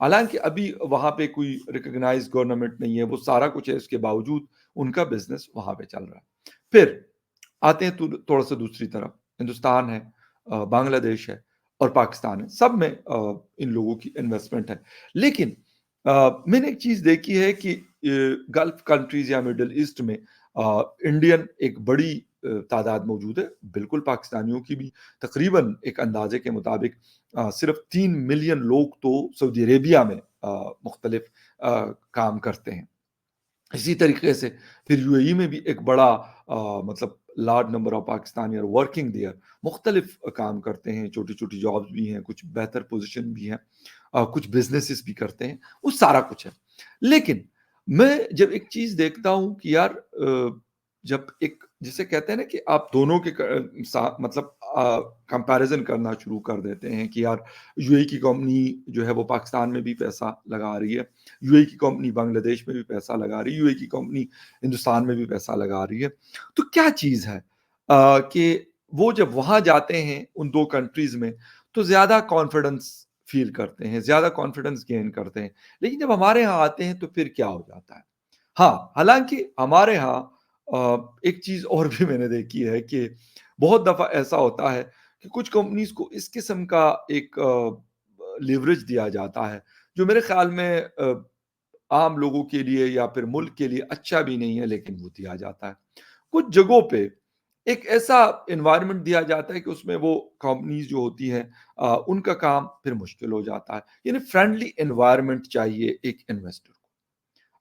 حالانکہ ابھی وہاں پہ کوئی ریکگنائز گورنمنٹ نہیں ہے، وہ سارا کچھ ہے، اس کے باوجود ان کا بزنس وہاں پہ چل رہا ہے۔ پھر آتے ہیں تھوڑا سا دوسری طرف، ہندوستان ہے، بنگلہ دیش ہے اور پاکستان ہے، سب میں ان لوگوں کی انویسٹمنٹ ہے۔ لیکن میں نے ایک چیز دیکھی ہے کہ گلف کنٹریز یا مڈل ایسٹ میں انڈین ایک بڑی تعداد موجود ہے، بالکل پاکستانیوں کی بھی تقریباً ایک اندازے کے مطابق صرف 3 ملین لوگ تو سعودی عربیہ میں مختلف کام کرتے ہیں۔ اسی طریقے سے پھر یو اے ای میں بھی ایک بڑا مطلب لارج نمبر آف پاکستانی اور ورکنگ دیئر مختلف کام کرتے ہیں، چھوٹی چھوٹی جابس بھی ہیں، کچھ بہتر پوزیشن بھی ہیں، کچھ بزنسز بھی کرتے ہیں، وہ سارا کچھ ہے۔ لیکن میں جب ایک چیز دیکھتا ہوں کہ یار جب ایک جسے کہتے ہیں نا کہ آپ دونوں کے مطلب کمپیریزن کرنا شروع کر دیتے ہیں کہ یار یو اے کی کمپنی جو ہے وہ پاکستان میں بھی پیسہ لگا رہی ہے، یو اے کی کمپنی بنگلہ دیش میں بھی پیسہ لگا رہی ہے، یو اے کی کمپنی ہندوستان میں بھی پیسہ لگا رہی ہے، تو کیا چیز ہے کہ وہ جب وہاں جاتے ہیں ان دو کنٹریز میں تو زیادہ کانفیڈنس فیل کرتے ہیں، زیادہ کانفیڈنس گین کرتے ہیں، لیکن جب ہمارے ہاں آتے ہیں تو پھر کیا ہو جاتا ہے؟ ہاں، حالانکہ ہمارے ہاں ایک چیز اور بھی میں نے دیکھی ہے کہ بہت دفعہ ایسا ہوتا ہے کہ کچھ کمپنیز کو اس قسم کا ایک لیوریج دیا جاتا ہے جو میرے خیال میں عام لوگوں کے لیے یا پھر ملک کے لیے اچھا بھی نہیں ہے، لیکن وہ دیا جاتا ہے۔ کچھ جگہوں پہ ایک ایسا انوائرمنٹ دیا جاتا ہے کہ اس میں وہ کمپنیز جو ہوتی ہیں ان کا کام پھر مشکل ہو جاتا ہے، یعنی فرینڈلی انوائرمنٹ چاہیے ایک انویسٹر کو۔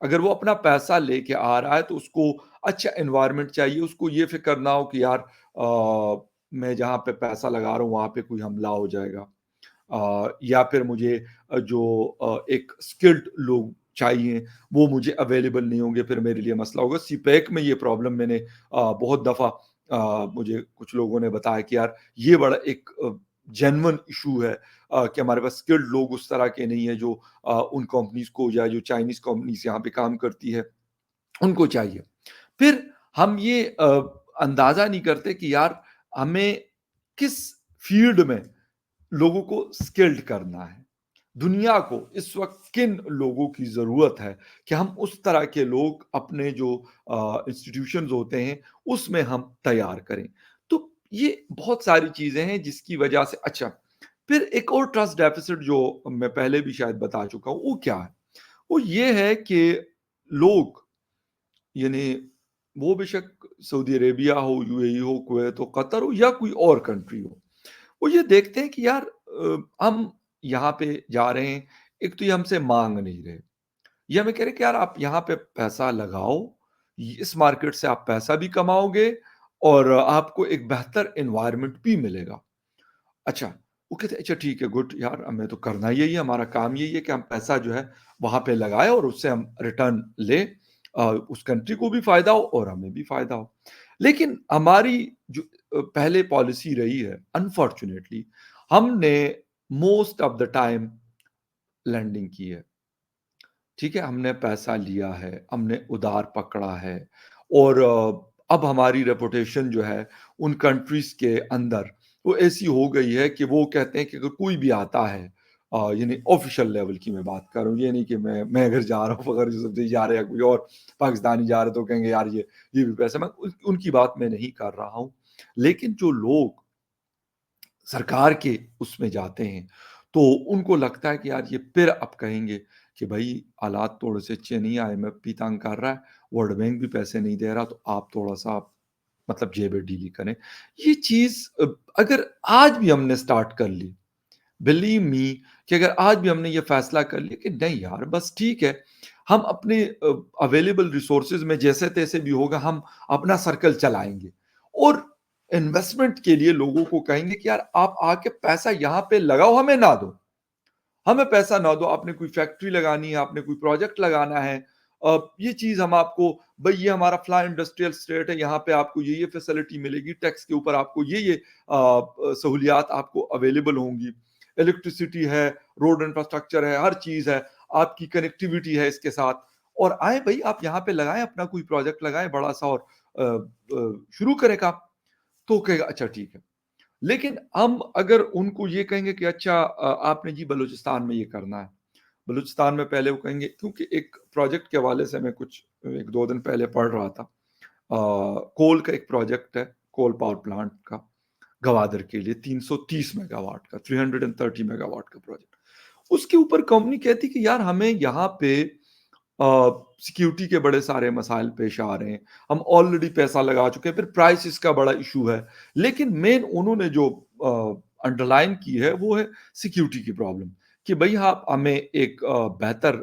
اگر وہ اپنا پیسہ لے کے آ رہا ہے تو اس کو اچھا انوائرمنٹ چاہیے، اس کو یہ فکر نہ ہو کہ یار میں جہاں پہ پیسہ لگا رہا ہوں وہاں پہ کوئی حملہ ہو جائے گا، یا پھر مجھے جو ایک اسکلڈ لوگ چاہیے وہ مجھے اویلیبل نہیں ہوں گے، پھر میرے لیے مسئلہ ہوگا۔ سی پیک میں یہ پرابلم میں نے بہت دفعہ مجھے کچھ لوگوں نے بتایا کہ یار یہ بڑا ایک جینون ایشو ہے کہ ہمارے پاس اسکلڈ لوگ اس طرح کے نہیں ہیں جو ان کمپنیز کو یا جو چائنیز کمپنیز یہاں پہ کام کرتی ہے ان کو چاہیے۔ پھر ہم یہ اندازہ نہیں کرتے کہ یار ہمیں کس فیلڈ میں لوگوں کو اسکلڈ کرنا ہے، دنیا کو اس وقت کن لوگوں کی ضرورت ہے کہ ہم اس طرح کے لوگ اپنے جو انسٹیٹیوشنز ہوتے ہیں اس میں ہم تیار کریں۔ تو یہ بہت ساری چیزیں ہیں جس کی وجہ سے اچھا پھر ایک اور ٹرسٹ ڈیفیسٹ جو میں پہلے بھی شاید بتا چکا ہوں وہ کیا ہے، وہ یہ ہے کہ لوگ یعنی وہ بے شک سعودی عربیہ ہو، یو اے ای ہو، کویت ہو، قطر ہو یا کوئی اور کنٹری ہو، وہ یہ دیکھتے ہیں کہ یار ہم یہاں پہ جا رہے ہیں، ایک تو یہ ہم سے مانگ نہیں رہے، یہ ہمیں کہہ رہے کہ یار آپ یہاں پہ پیسہ لگاؤ، اس مارکیٹ سے آپ پیسہ بھی کماؤ گے اور آپ کو ایک بہتر انوائرمنٹ بھی ملے گا۔ اچھا، وہ کہتے ہیں اچھا ٹھیک ہے، گڈ یار ہمیں تو کرنا یہی ہے، ہمارا کام یہی ہے کہ ہم پیسہ جو ہے وہاں پہ لگائے اور اس سے ہم ریٹرن لیں، اس کنٹری کو بھی فائدہ ہو اور ہمیں بھی فائدہ ہو۔ لیکن ہماری جو پہلے پالیسی رہی ہے انفارچونیٹلی ہم نے most of the time landing کی ہے، ٹھیک ہے، ہم نے پیسہ لیا ہے، ہم نے ادھار پکڑا ہے اور اب ہماری ریپوٹیشن جو ہے ان کنٹریز کے اندر وہ ایسی ہو گئی ہے کہ وہ کہتے ہیں کہ اگر کوئی بھی آتا ہے یعنی آفیشیل لیول کی میں بات کر رہا ہوں، یہ نہیں کہ میں اگر جا رہا ہوں، اگر یوسف جا رہے ہیں کوئی اور پاکستانی جا رہے تو کہیں گے یار یہ بھی پیسہ، میں ان کی بات میں نہیں کر رہا ہوں، لیکن جو لوگ سرکار کے اس میں جاتے ہیں تو ان کو لگتا ہے کہ یار یہ پھر اب کہیں گے کہ بھائی حالات تھوڑے سے اچھے نہیں، آئی ایم ایف بھی تنگ کر رہا ہے، ورلڈ بینک بھی پیسے نہیں دے رہا، تو آپ تھوڑا سا مطلب جیبیں ڈھیلی کریں۔ یہ چیز اگر آج بھی ہم نے سٹارٹ کر لی، بلیو می کہ اگر آج بھی ہم نے یہ فیصلہ کر لیا کہ نہیں یار بس ٹھیک ہے، ہم اپنے اویلیبل ریسورسز میں جیسے تیسے بھی ہوگا ہم اپنا سرکل چلائیں گے اور انویسٹمنٹ کے لیے لوگوں کو کہیں گے کہ یار آپ آ کے پیسہ یہاں پہ لگاؤ، ہمیں نہ دو، ہمیں پیسہ نہ دو، آپ نے کوئی فیکٹری لگانی ہے، آپ نے کوئی پروجیکٹ لگانا ہے، یہ چیز ہم آپ کو بھئی یہ ہمارا فلاں انڈسٹریل اسٹیٹ ہے، یہاں پہ آپ کو یہ فیسلٹی ملے گی، ٹیکس کے اوپر آپ کو یہ سہولیات آپ کو اویلیبل ہوں گی، الیکٹریسٹی ہے، روڈ انفراسٹرکچر ہے، ہر چیز ہے، آپ کی کنیکٹیوٹی ہے اس کے ساتھ، اور آئیں بھئی آپ یہاں پہ لگائیں، اپنا کوئی پروجیکٹ لگائیں بڑا سا اور شروع کریں کام، تو کہے گا اچھا ٹھیک ہے۔ لیکن ہم اگر ان کو یہ کہیں گے کہ اچھا آپ نے جی بلوچستان میں یہ کرنا ہے، بلوچستان میں پہلے وہ کہیں گے، کیونکہ ایک پروجیکٹ کے حوالے سے میں کچھ 1-2 دن پہلے پڑھ رہا تھا، کول کا ایک پروجیکٹ ہے، کول پاور پلانٹ کا گوادر کے لیے 330 میگا واٹ کا 330 میگا واٹ کا پروجیکٹ. اس کے اوپر کمپنی کہتی کہ یار ہمیں یہاں پہ سیکیورٹی کے بڑے سارے مسائل پیش آ رہے ہیں، ہم آلریڈی پیسہ لگا چکے ہیں، پھر پرائس اس کا بڑا ایشو ہے. لیکن مین انہوں نے جو انڈر لائن کی ہے وہ ہے سیکیورٹی کی پرابلم، کہ بھائی آپ ہمیں ایک بہتر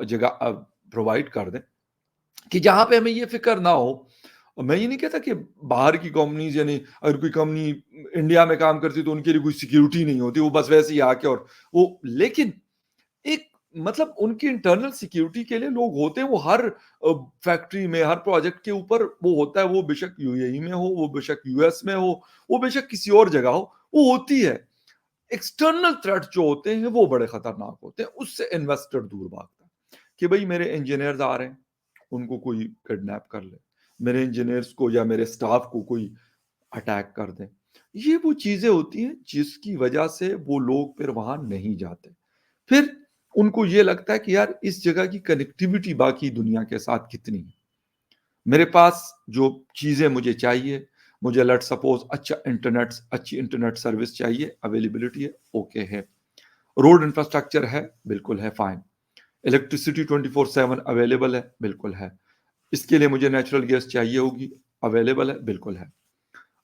جگہ پرووائڈ کر دیں کہ جہاں پہ ہمیں یہ فکر نہ ہو. میں یہ نہیں کہتا کہ باہر کی کمپنیز، یعنی اگر کوئی کمپنی انڈیا میں کام کرتی تو ان کے لیے کوئی سیکیورٹی نہیں ہوتی، وہ بس ویسے ہی آ کے اور وہ، لیکن ایک مطلب ان کی انٹرنل سیکیورٹی کے لیے لوگ ہوتے ہیں، وہ ہر فیکٹری میں، ہر پروجیکٹ کے اوپر وہ ہوتا ہے، وہ بے شک یو اے ای میں ہو، وہ بے شک یو ایس میں ہو، وہ بے شک کسی اور جگہ ہو، وہ ہوتی ہے. ایکسٹرنل تھریٹ جو ہوتے ہیں وہ بڑے خطرناک ہوتے ہیں، اس سے انویسٹر دور بھاگتا ہے کہ بھئی میرے انجینئرز آ رہے ہیں، ان کو کوئی کڈنیپ کر لے، میرے انجینئرز کو یا میرے سٹاف کو کوئی اٹیک کر دیں. یہ وہ چیزیں ہوتی ہیں جس کی وجہ سے وہ لوگ پھر وہاں نہیں جاتے. پھر ان کو یہ لگتا ہے کہ یار اس جگہ کی کنیکٹیوٹی باقی دنیا کے ساتھ کتنی ہے، میرے پاس جو چیزیں مجھے چاہیے، مجھے لیٹ سپوز اچھی انٹرنیٹ سروس چاہیے، اویلیبلٹی ہے، اوکے ہے، روڈ انفراسٹرکچر ہے، بالکل ہے، فائن، الیکٹریسٹی 24/7 اویلیبل ہے، بالکل ہے، اس کے لیے مجھے نیچرل گیس چاہیے ہوگی، اویلیبل ہے، بالکل ہے.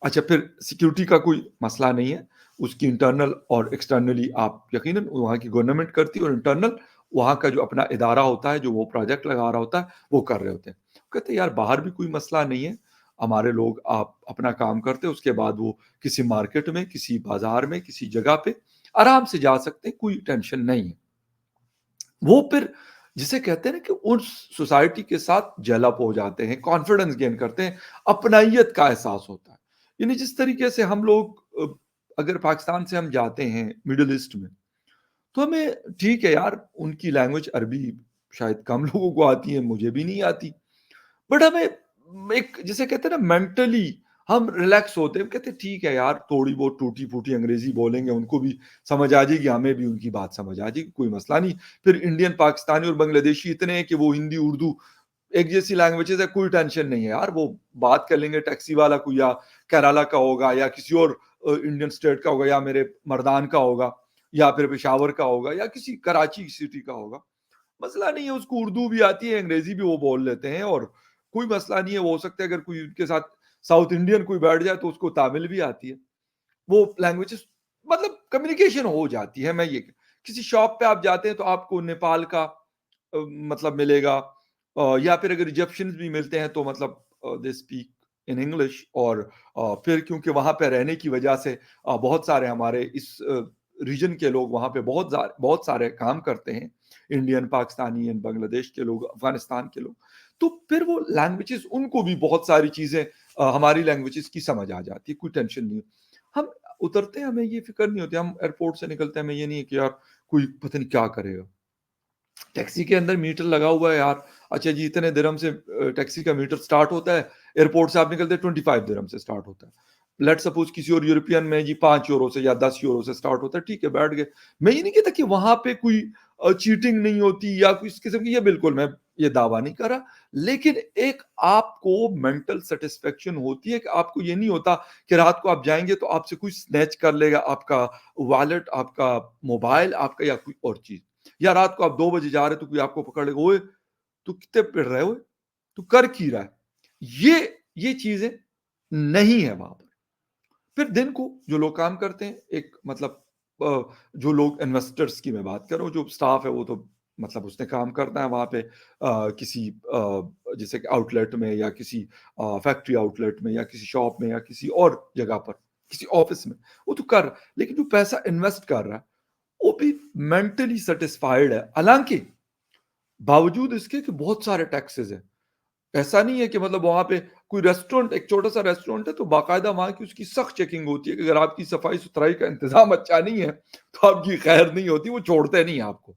اچھا، پھر سیکیورٹی کا کوئی مسئلہ نہیں ہے، اس کی انٹرنل اور ایکسٹرنلی آپ یقیناً وہاں کی گورنمنٹ کرتی ہے، اور انٹرنل وہاں کا جو اپنا ادارہ ہوتا ہے جو وہ پروجیکٹ لگا رہا ہوتا ہے وہ کر رہے ہوتے ہیں. کہتے ہیں یار باہر بھی کوئی مسئلہ نہیں ہے، ہمارے لوگ آپ اپنا کام کرتے، اس کے بعد وہ کسی مارکیٹ میں، کسی بازار میں، کسی جگہ پہ آرام سے جا سکتے ہیں، کوئی ٹینشن نہیں ہے. وہ پھر جسے کہتے ہیں نا کہ اس سوسائٹی کے ساتھ جیل اپ ہو جاتے ہیں، کانفیڈنس گین کرتے ہیں، اپنائیت کا احساس ہوتا ہے. یعنی جس طریقے سے ہم لوگ اگر پاکستان سے ہم جاتے ہیں مڈل ایسٹ میں، تو ہمیں ٹھیک ہے یار، ان کی لینگویج عربی شاید کم لوگوں کو آتی ہے، مجھے بھی نہیں آتی، بٹ ہمیں ایک جسے کہتے ہیں نا مینٹلی ہم ریلیکس ہوتے ہیں، کہتے ہیں ٹھیک ہے یار، تھوڑی بہت ٹوٹی پھوٹی انگریزی بولیں گے، ان کو بھی سمجھ آ جائے گی، ہمیں بھی ان کی بات سمجھ آ جائے گی، کوئی مسئلہ نہیں. پھر انڈین، پاکستانی اور بنگلہ دیشی اتنے ہیں کہ وہ ہندی اردو ایک جیسی لینگویجز ہے، کوئی ٹینشن نہیں ہے یار، وہ بات کر لیں گے. ٹیکسی والا کوئی یا کیرالا کا ہوگا یا کسی اور انڈین اسٹیٹ کا ہوگا، یا میرے مردان کا ہوگا، یا پھر پشاور کا ہوگا، یا کسی کراچی سٹی کا ہوگا، مسئلہ نہیں ہے، اس کو اردو بھی آتی ہے، انگریزی بھی وہ بول لیتے ہیں، اور کوئی مسئلہ نہیں ہے. وہ ہو سکتا ہے اگر کوئی ان کے ساتھ ساؤتھ انڈین کوئی بیٹھ جائے تو اس کو تامل بھی آتی ہے، وہ لینگویجز مطلب کمیونیکیشن ہو جاتی ہے. میں یہ کسی شاپ پہ آپ جاتے ہیں تو آپ کو نیپال کا مطلب ملے گا، یا پھر اگر ایجپشنز بھی ملتے ہیں تو مطلب دے اسپیک ان انگلش. اور پھر کیونکہ وہاں پہ رہنے کی وجہ سے بہت سارے ہمارے اس ریجن کے لوگ وہاں پہ بہت سارے کام کرتے ہیں، انڈین، پاکستانی، بنگلہ دیش کے لوگ، افغانستان کے لوگ، تو پھر وہ لینگویجز ان کو بھی بہت ساری چیزیں ہماری لینگویجز کی سمجھ آ جاتی ہے، کوئی ٹینشن نہیں. ہم اترتے ہیں، ہمیں یہ فکر نہیں ہوتی، ہم ایئرپورٹ سے نکلتے ہیں، ہمیں یہ نہیں ہے کہ یار کوئی پتہ نہیں کیا کرے گا. ٹیکسی کے اندر میٹر لگا ہوا ہے یار، اچھا جی اتنے درہم سے ٹیکسی کا میٹر سٹارٹ ہوتا ہے، ایئرپورٹ سے آپ نکلتے ہیں 25 درہم سے سٹارٹ ہوتا ہے. لیٹ سپوز کسی اور یورپین میں جی 5 یورو سے یا 10 یورو سے سٹارٹ ہوتا ہے، ٹھیک ہے بیٹھ گئے. میں یہ نہیں کہتا کہ وہاں پہ کوئی چیٹنگ نہیں ہوتی یا کوئی اس قسم کی، یہ بالکل میں یہ دعویٰ نہیں کر رہا، لیکن ایک آپ کو مینٹل سیٹسفیکشن ہوتی ہے کہ آپ کو یہ نہیں ہوتا کہ رات کو آپ جائیں گے تو آپ سے کوئی سنیچ کر لے گا آپ کا والیٹ، آپ کا موبائل، آپ کا یا کوئی اور چیز. یا رات کو آپ 2 بجے جا رہے تو کوئی آپ کو پکڑ لے گا، اوئے تو کتنے پڑ رہے ہوئے، تو کر کی رہا ہے. یہ چیزیں نہیں ہے وہاں پر. پھر دن کو جو لوگ کام کرتے ہیں، ایک مطلب جو لوگ انویسٹرز کی میں بات کر رہا ہوں، جو سٹاف ہے وہ تو مطلب اس نے کام کرنا ہے وہاں پہ کسی جیسے کہ آؤٹ لیٹ میں، یا کسی فیکٹری آؤٹ لیٹ میں، یا کسی شاپ میں، یا کسی اور جگہ پر، کسی آفس میں، وہ تو کر رہا ہے. لیکن جو پیسہ انویسٹ کر رہا ہے وہ بھی مینٹلی سیٹسفائیڈ ہے، حالانکہ باوجود اس کے کہ بہت سارے ٹیکسز ہیں. ایسا نہیں ہے کہ مطلب وہاں پہ کوئی ریسٹورینٹ، ایک چھوٹا سا ریسٹورینٹ ہے تو باقاعدہ وہاں کی اس کی سخت چیکنگ ہوتی ہے کہ اگر آپ کی صفائی ستھرائی کا انتظام اچھا نہیں ہے تو آپ کی خیر نہیں ہوتی، وہ چھوڑتے نہیں آپ کو.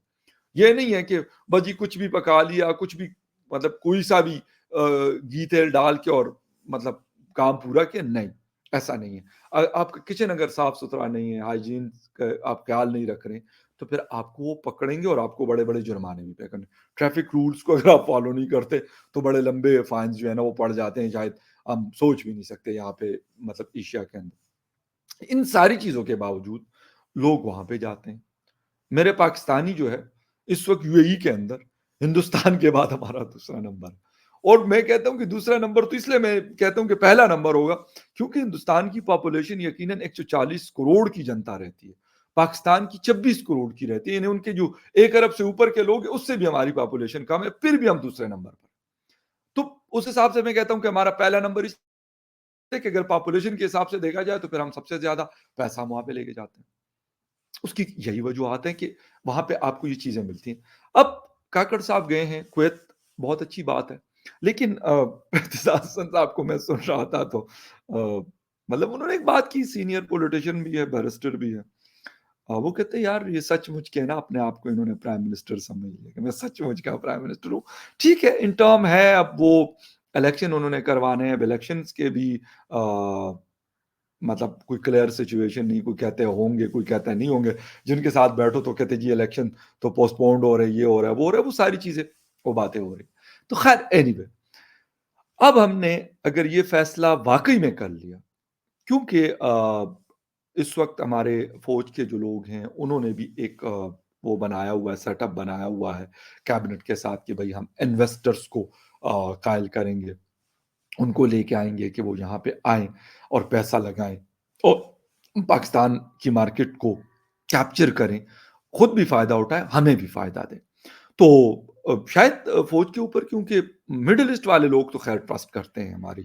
یہ نہیں ہے کہ بجی کچھ بھی پکا لیا، کچھ بھی مطلب کوئی سا بھی گھی تیل ڈال کے اور مطلب کام پورا کیا، نہیں، ایسا نہیں ہے. آپ کا کچن اگر صاف ستھرا نہیں ہے، ہائیجین کا آپ خیال نہیں رکھ رہے تو پھر آپ کو وہ پکڑیں گے اور آپ کو بڑے-بڑے جرمانے بھی پے کرنے۔ ٹریفک رولز کو اگر آپ فالو نہیں کرتے تو بڑے لمبے فائنز جو ہے نا وہ پڑ جاتے ہیں، شاید ہم سوچ بھی نہیں سکتے یہاں پہ مطلب ایشیا کے اندر۔ ان ساری چیزوں کے باوجود لوگ وہاں پہ جاتے ہیں۔ میرے پاکستانی جو ہے اس وقت یو اے ای کے اندر ہندوستان کے بعد ہمارا دوسرا نمبر ہے۔ اور میں کہتا ہوں کہ دوسرا نمبر تو اس لیے میں کہتا ہوں کہ پہلا نمبر ہوگا کیونکہ ہندوستان کی پاپولیشن یقیناً 140 کروڑ کی جنتا رہتی ہے، پاکستان کی 26 کروڑ کی رہتی ہے، یعنی ان کے جو 1 ارب سے اوپر کے لوگ ہیں اس سے بھی ہماری پاپولیشن کم ہے، پھر بھی ہم دوسرے نمبر پر۔ تو اس حساب سے میں کہتا ہوں کہ ہمارا پہلا نمبر اس لیے کہ اگر پاپولیشن کے حساب سے دیکھا جائے تو پھر ہم سب سے زیادہ پیسہ ہم وہاں پہ لے کے جاتے ہیں۔ اس کی یہی وجوہات ہیں کہ وہاں پہ آپ کو یہ چیزیں ملتی ہیں۔ اب کاکڑ صاحب گئے ہیں کویت، بہت اچھی بات ہے، لیکن اعتزاز حسن صاحب کو میں سن رہا تھا تو مطلب انہوں نے ایک بات کی، سینئر پولیٹیشین بھی ہے، بیرسٹر بھی ہے، وہ کہتے ہیں یار یہ سچ مچ کے نا اپنے آپ کو انہوں نے پرائم منسٹر سمجھ لیا کہ میں سچ مچ کا پرائم منسٹر ہوں۔ ٹھیک ہے، ان ٹرم ہے، اب وہ الیکشن انہوں نے کروانے ہیں، اب الیکشنز کے بھی مطلب کوئی کلیئر سچویشن نہیں، کوئی کہتے ہوں گے، کوئی کہتا ہے نہیں ہوں گے، جن کے ساتھ بیٹھو تو کہتے جی الیکشن تو پوسٹ پونڈ ہو رہے، یہ ہو رہا ہے، وہ ہو رہا ہے، وہ ساری چیزیں وہ باتیں ہو رہی۔ تو خیر اینی وے، اب ہم نے اگر یہ فیصلہ واقعی میں کر لیا، کیونکہ اس وقت ہمارے فوج کے جو لوگ ہیں انہوں نے بھی ایک وہ بنایا ہوا ہے، سیٹ اپ بنایا ہوا ہے کیبنٹ کے ساتھ کہ بھائی ہم انویسٹرز کو قائل کریں گے، ان کو لے کے آئیں گے کہ وہ یہاں پہ آئیں اور پیسہ لگائیں اور پاکستان کی مارکیٹ کو کیپچر کریں، خود بھی فائدہ اٹھائیں، ہمیں بھی فائدہ دیں۔ تو شاید فوج کے اوپر، کیونکہ مڈل ایسٹ والے لوگ تو خیر ٹرسٹ کرتے ہیں ہماری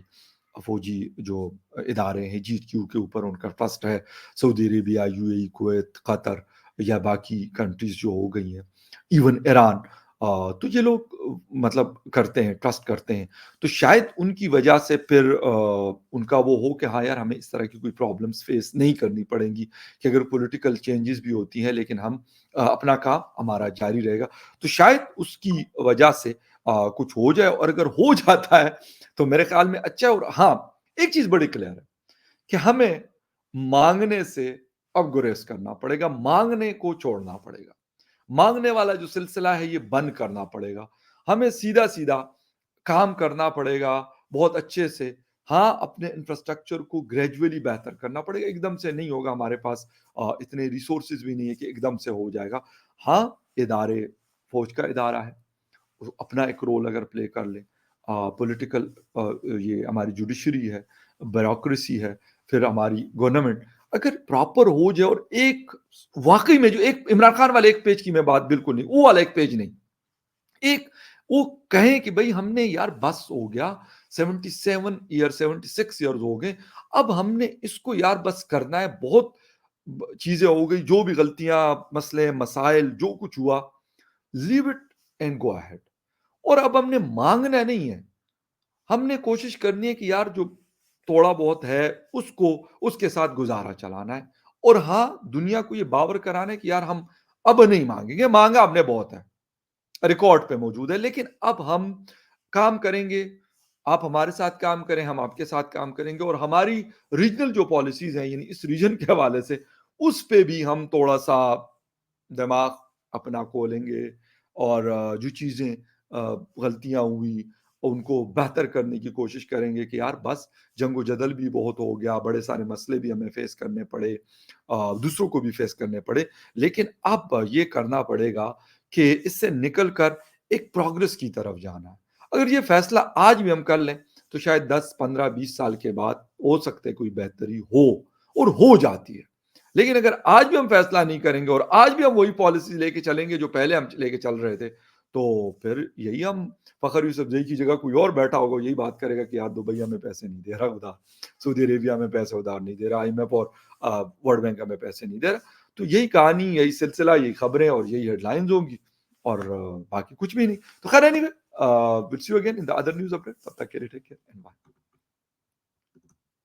فوجی جو ادارے ہیں، جی کیو کے اوپر ان کا ٹرسٹ ہے، Saudi Arabia, U A E, Kuwait, Qatar یا باقی کنٹریز جو ہو گئی ہیں، ایون ایران، تو یہ لوگ مطلب کرتے ہیں، ٹرسٹ کرتے ہیں۔ تو شاید ان کی وجہ سے پھر ان کا وہ ہو کہ ہاں یار ہمیں اس طرح کی کوئی پرابلمس فیس نہیں کرنی پڑیں گی کہ اگر پولیٹیکل چینجز بھی ہوتی ہیں لیکن ہم اپنا کام ہمارا جاری رہے گا۔ تو شاید اس کی وجہ سے کچھ ہو جائے، اور اگر ہو جاتا ہے تو میرے خیال میں اچھا ہے۔ اور ہاں ایک چیز بڑی کلیئر ہے کہ ہمیں مانگنے سے اب گریز کرنا پڑے گا، مانگنے کو چھوڑنا پڑے گا، مانگنے والا جو سلسلہ ہے یہ بند کرنا پڑے گا، ہمیں سیدھا سیدھا کام کرنا پڑے گا بہت اچھے سے۔ ہاں اپنے انفراسٹرکچر کو گریجولی بہتر کرنا پڑے گا، ایک دم سے نہیں ہوگا، ہمارے پاس اتنے ریسورسز بھی نہیں ہے کہ ایک دم سے ہو جائے گا۔ ہاں ادارے، فوج کا ادارہ ہے، اپنا ایک رول اگر پلے کر لیں، پولیٹیکل یہ ہماری جوڈیشری ہے، بیوروکریسی ہے، پھر ہماری گورنمنٹ اگر پراپر ہو جائے، اور ایک واقعی میں جو ایک عمران خان والے ایک پیج کی میں بات بالکل نہیں، وہ والا ایک پیج نہیں، ایک وہ کہیں کہ بھائی ہم نے یار بس ہو گیا، 76 ایئر ہو گئے، اب ہم نے اس کو یار بس کرنا ہے، بہت چیزیں ہو گئی، جو بھی غلطیاں، مسئلے، مسائل، جو کچھ ہوا، leave it and go ahead. اور اب ہم نے مانگنا نہیں ہے، ہم نے کوشش کرنی ہے کہ یار جو تھوڑا بہت ہے اس کو، اس کے ساتھ گزارا چلانا ہے، اور ہاں دنیا کو یہ باور کرانا ہے کہ یار ہم اب نہیں مانگیں گے، مانگا ہم نے بہت ہے، ریکارڈ پہ موجود ہے، لیکن اب ہم کام کریں گے، آپ ہمارے ساتھ کام کریں، ہم آپ کے ساتھ کام کریں گے، اور ہماری ریجنل جو پالیسیز ہیں، یعنی اس ریجن کے حوالے سے، اس پہ بھی ہم تھوڑا سا دماغ اپنا کھولیں گے، اور جو چیزیں غلطیاں ہوئی ان کو بہتر کرنے کی کوشش کریں گے کہ یار بس جنگ و جدل بھی بہت ہو گیا، بڑے سارے مسئلے بھی ہمیں فیس کرنے پڑے، دوسروں کو بھی فیس کرنے پڑے، لیکن اب یہ کرنا پڑے گا کہ اس سے نکل کر ایک پروگرس کی طرف جانا ہے۔ اگر یہ فیصلہ آج بھی ہم کر لیں تو شاید 10 15 20 سال کے بعد ہو سکتے کوئی بہتری ہو، اور ہو جاتی ہے، لیکن اگر آج بھی ہم فیصلہ نہیں کریں گے اور آج بھی ہم وہی پالیسیز لے کے چلیں گے جو پہلے ہم لے کے چل رہے تھے، تو پھر یہی ہم فخر یوسف زئی کی جگہ کوئی اور بیٹھا ہوگا، یہی بات کرے گا کہ یار دبئی ہمیں پیسے نہیں دے رہا ادھار، سعودی عربیہ میں پیسے ادھار نہیں دے رہا، آئی ایم ایف اور ورلڈ بینک ہمیں پیسے نہیں دے رہا۔ تو یہی کہانی، یہی سلسلہ، یہی خبریں اور یہی ہیڈ لائنز ہوں گی، اور باقی کچھ بھی نہیں۔ تو خیر any way, we'll see you again in the other news update. تب تک کے لیے ٹیک کیئر اینڈ بائے۔